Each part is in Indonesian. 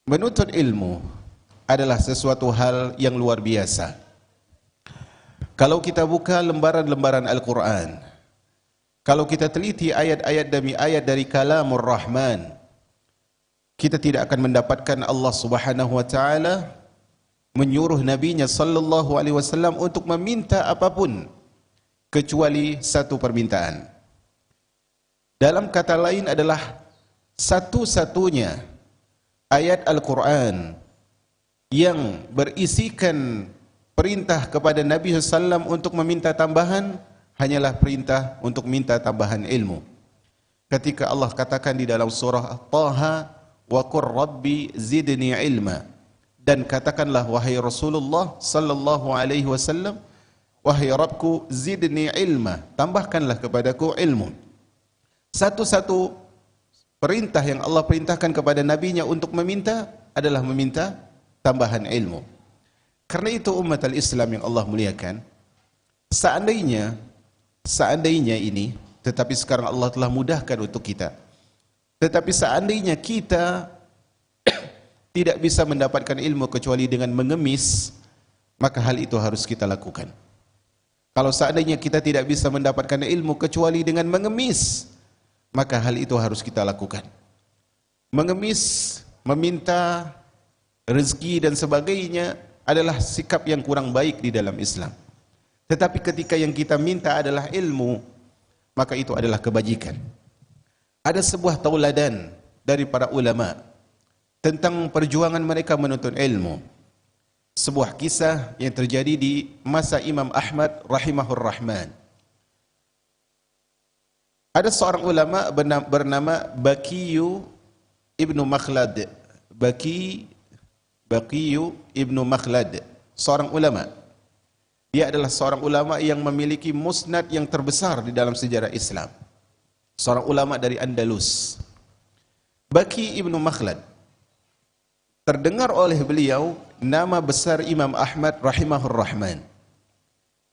Menuntut ilmu adalah sesuatu hal yang luar biasa. Kalau kita buka lembaran-lembaran Al-Quran, kalau kita teliti ayat-ayat demi ayat dari kalamur Rahman, kita tidak akan mendapatkan Allah Subhanahu wa taala menyuruh nabinya sallallahu alaihi wasallam untuk meminta apapun kecuali satu permintaan. Dalam kata lain adalah satu-satunya ayat Al-Quran yang berisikan perintah kepada Nabi SAW untuk meminta tambahan hanyalah perintah untuk minta tambahan ilmu. Ketika Allah katakan di dalam surah Taha, wa qur rabbi zidni ilma, dan katakanlah wahai Rasulullah sallallahu alaihi wasallam, wahai Rabbku zidni ilma, tambahkanlah kepadaku ilmu. Satu-satu perintah yang Allah perintahkan kepada nabinya untuk meminta adalah meminta tambahan ilmu. Karena itu umat al-Islam yang Allah muliakan, seandainya ini, tetapi sekarang Allah telah mudahkan untuk kita, tetapi seandainya kita tidak bisa mendapatkan ilmu kecuali dengan mengemis, maka hal itu harus kita lakukan. Kalau seandainya kita tidak bisa mendapatkan ilmu kecuali dengan mengemis, maka hal itu harus kita lakukan. Mengemis, meminta rezeki dan sebagainya adalah sikap yang kurang baik di dalam Islam. Tetapi ketika yang kita minta adalah ilmu, maka itu adalah kebajikan. Ada sebuah tauladan dari para ulama tentang perjuangan mereka menuntut ilmu. Sebuah kisah yang terjadi di masa Imam Ahmad rahimahur rahman. Ada seorang ulama bernama Baqiyu ibnu Makhlad. Baqiyu ibnu Makhlad, seorang ulama. Dia adalah seorang ulama yang memiliki musnad yang terbesar di dalam sejarah Islam. Seorang ulama dari Andalus. Baqi ibnu Makhlad. Terdengar oleh beliau nama besar Imam Ahmad rahimahur rahman.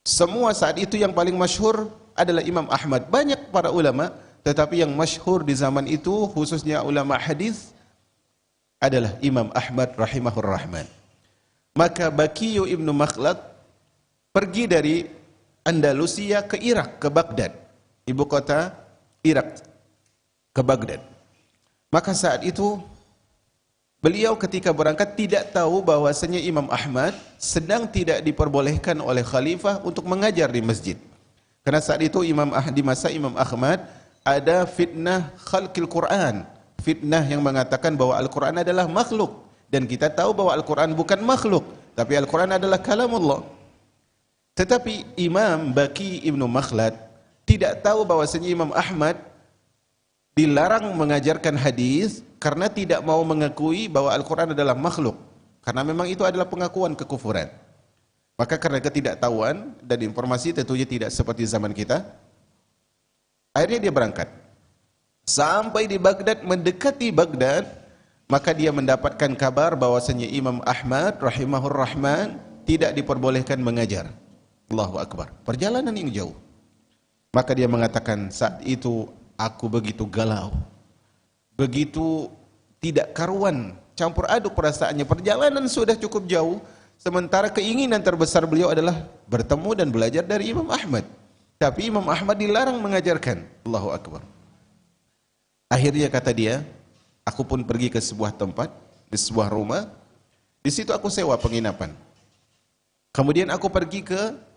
Semua saat itu yang paling masyhur adalah Imam Ahmad. Banyak para ulama, tetapi yang masyhur di zaman itu khususnya ulama hadis adalah Imam Ahmad rahimahur rahman. Maka Baqiyu ibnu Makhlad pergi dari Andalusia ke Irak, ke Baghdad, ibu kota Irak, ke Baghdad. Maka saat itu beliau ketika berangkat tidak tahu bahwasanya Imam Ahmad sedang tidak diperbolehkan oleh khalifah untuk mengajar di masjid. Karena saat itu di masa Imam Ahmad ada fitnah khalqil Quran, fitnah yang mengatakan bahwa Al-Quran adalah makhluk, dan kita tahu bahwa Al-Quran bukan makhluk, tapi Al-Quran adalah kalamullah. Tetapi Imam Baqi ibnu Makhlad tidak tahu bahwasanya Imam Ahmad dilarang mengajarkan hadis karena tidak mau mengakui bahwa Al-Quran adalah makhluk, karena memang itu adalah pengakuan kekufuran. Maka karena ketidaktahuan dan informasi tentunya tidak seperti zaman kita, akhirnya dia berangkat. Sampai di Baghdad, mendekati Baghdad, maka dia mendapatkan kabar bahwasanya Imam Ahmad rahimahur rahman tidak diperbolehkan mengajar. Allahu Akbar. Perjalanan yang jauh. Maka dia mengatakan, saat itu aku begitu galau, begitu tidak karuan, campur aduk perasaannya. Perjalanan sudah cukup jauh, sementara keinginan terbesar beliau adalah bertemu dan belajar dari Imam Ahmad. Tapi Imam Ahmad dilarang mengajarkan. Allahu Akbar. Akhirnya kata dia, aku pun pergi ke sebuah tempat, di sebuah rumah. Di situ aku sewa penginapan. Kemudian aku pergi ke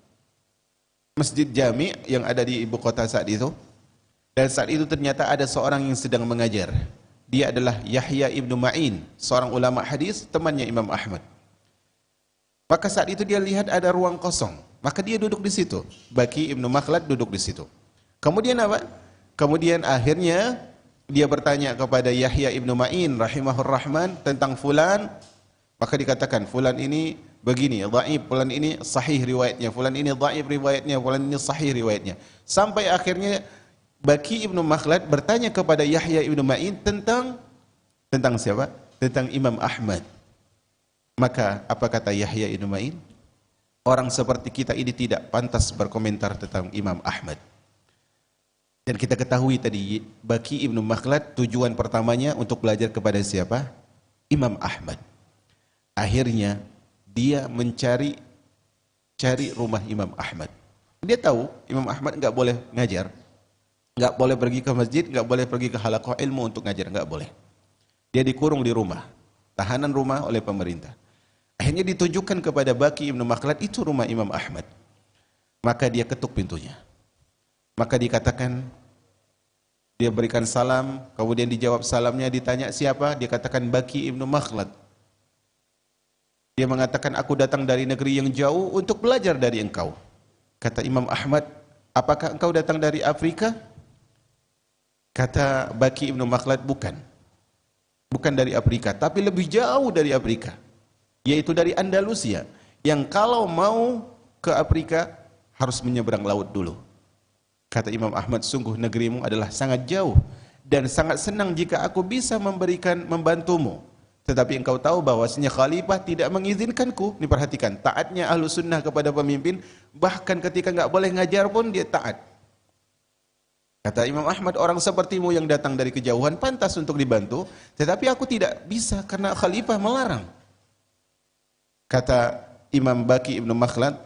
Masjid Jami yang ada di ibu kota saat itu. Dan saat itu ternyata ada seorang yang sedang mengajar. Dia adalah Yahya ibnu Ma'in, seorang ulama hadis, temannya Imam Ahmad. Maka saat itu dia lihat ada ruang kosong, maka dia duduk di situ. Baqi ibnu Makhlad duduk di situ. Kemudian apa? Kemudian akhirnya dia bertanya kepada Yahya ibnu Ma'in rahimahur rahman tentang fulan. Maka dikatakan fulan ini begini, dhaif, fulan ini sahih riwayatnya, fulan ini dhaif riwayatnya, fulan ini sahih riwayatnya. Sampai akhirnya Baqi ibnu Makhlad bertanya kepada Yahya ibnu Ma'in tentang siapa? Tentang Imam Ahmad. Maka apa kata Yahya ibnu Ma'in? Orang seperti kita ini tidak pantas berkomentar tentang Imam Ahmad. Dan kita ketahui tadi Baqi ibnu Makhlad tujuan pertamanya untuk belajar kepada siapa? Imam Ahmad. Akhirnya dia mencari rumah Imam Ahmad. Dia tahu Imam Ahmad enggak boleh ngajar, enggak boleh pergi ke masjid, enggak boleh pergi ke halaqah ilmu untuk ngajar, enggak boleh. Dia dikurung di rumah, tahanan rumah oleh pemerintah. Akhirnya ditujukan kepada Baqi ibnu Makhlad, itu rumah Imam Ahmad. Maka dia ketuk pintunya. Maka dikatakan, dia berikan salam, kemudian dijawab salamnya, ditanya siapa? Dia katakan Baqi ibnu Makhlad. Dia mengatakan, aku datang dari negeri yang jauh untuk belajar dari engkau. Kata Imam Ahmad, apakah engkau datang dari Afrika? Kata Baqi ibnu Makhlad, bukan. Bukan dari Afrika, tapi lebih jauh dari Afrika, yaitu dari Andalusia, yang kalau mau ke Afrika harus menyeberang laut dulu. Kata Imam Ahmad, sungguh negerimu adalah sangat jauh dan sangat senang jika aku bisa membantumu. Tetapi engkau tahu bahwasanya khalifah tidak mengizinkanku. Ini perhatikan, taatnya ahlu sunnah kepada pemimpin, bahkan ketika enggak boleh ngajar pun dia taat. Kata Imam Ahmad, orang sepertimu yang datang dari kejauhan pantas untuk dibantu, tetapi aku tidak bisa karena khalifah melarang. Kata Imam Baqi ibnu Makhlad,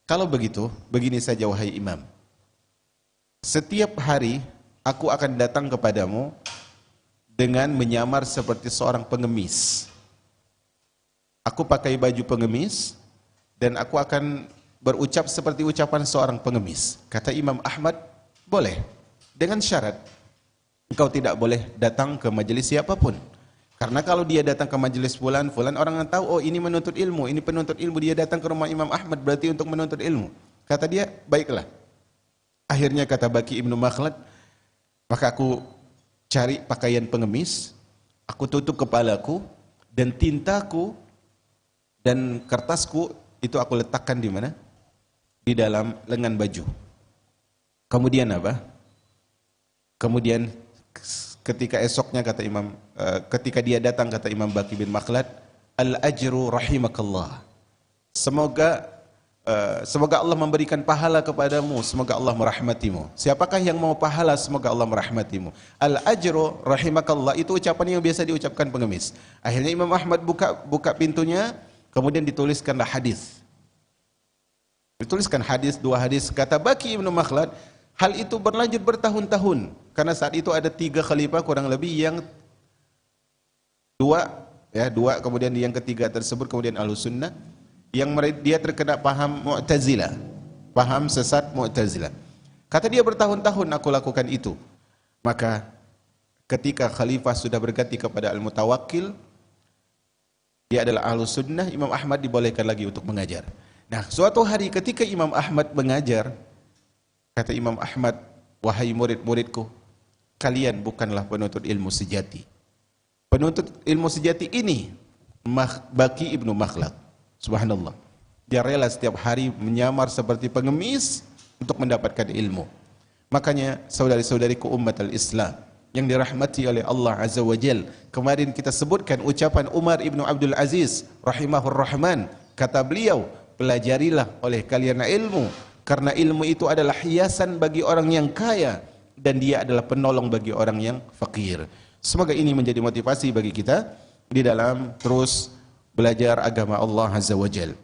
kalau begitu, begini saja wahai Imam. Setiap hari aku akan datang kepadamu dengan menyamar seperti seorang pengemis. Aku pakai baju pengemis dan aku akan berucap seperti ucapan seorang pengemis. Kata Imam Ahmad, boleh, dengan syarat engkau tidak boleh datang ke majelis siapapun. Karena kalau dia datang ke majelis fulan orang akan tahu, oh ini menuntut ilmu, ini penuntut ilmu, dia datang ke rumah Imam Ahmad berarti untuk menuntut ilmu. Kata dia, baiklah. Akhirnya kata Baqi ibnu Makhlad, maka aku cari pakaian pengemis, aku tutup kepalaku, dan tintaku dan kertasku itu aku letakkan di mana? Di dalam lengan baju. Kemudian apa? Kemudian ketika esoknya kata ketika dia datang kata Imam Baqi bin Makhlad, al-ajru rahimakallah. Semoga Allah memberikan pahala kepadamu, semoga Allah merahmatimu. Siapakah yang mau pahala, semoga Allah merahmatimu. Al-ajru rahimakallah itu ucapan yang biasa diucapkan pengemis. Akhirnya Imam Ahmad buka pintunya, kemudian dituliskanlah hadis. Dituliskan hadis, 2 hadis. Kata Baqi ibnu Makhlad, hal itu berlanjut bertahun-tahun. Karena saat itu ada 3 khalifah kurang lebih, yang 2, kemudian yang ketiga tersebut kemudian Ahlussunnah, yang dia terkena paham Mu'tazilah, paham sesat Mu'tazilah. Kata dia, bertahun-tahun aku lakukan itu. Maka ketika khalifah sudah berganti kepada Al-Mutawakkil, dia adalah Ahlussunnah, Imam Ahmad dibolehkan lagi untuk mengajar. Nah, suatu hari ketika Imam Ahmad mengajar, kata Imam Ahmad, wahai murid-muridku, kalian bukanlah penuntut ilmu sejati. Penuntut ilmu sejati ini Baqi ibnu Makhlad. Subhanallah. Dia rela setiap hari menyamar seperti pengemis untuk mendapatkan ilmu. Makanya saudari-saudariku umat al-Islam yang dirahmati oleh Allah Azza wa Jal, kemarin kita sebutkan ucapan Umar ibnu Abdul Aziz rahimahur rahman. Kata beliau, pelajarilah oleh kalian ilmu, karena ilmu itu adalah hiasan bagi orang yang kaya dan dia adalah penolong bagi orang yang fakir. Semoga ini menjadi motivasi bagi kita di dalam terus belajar agama Allah Azza wa Jal.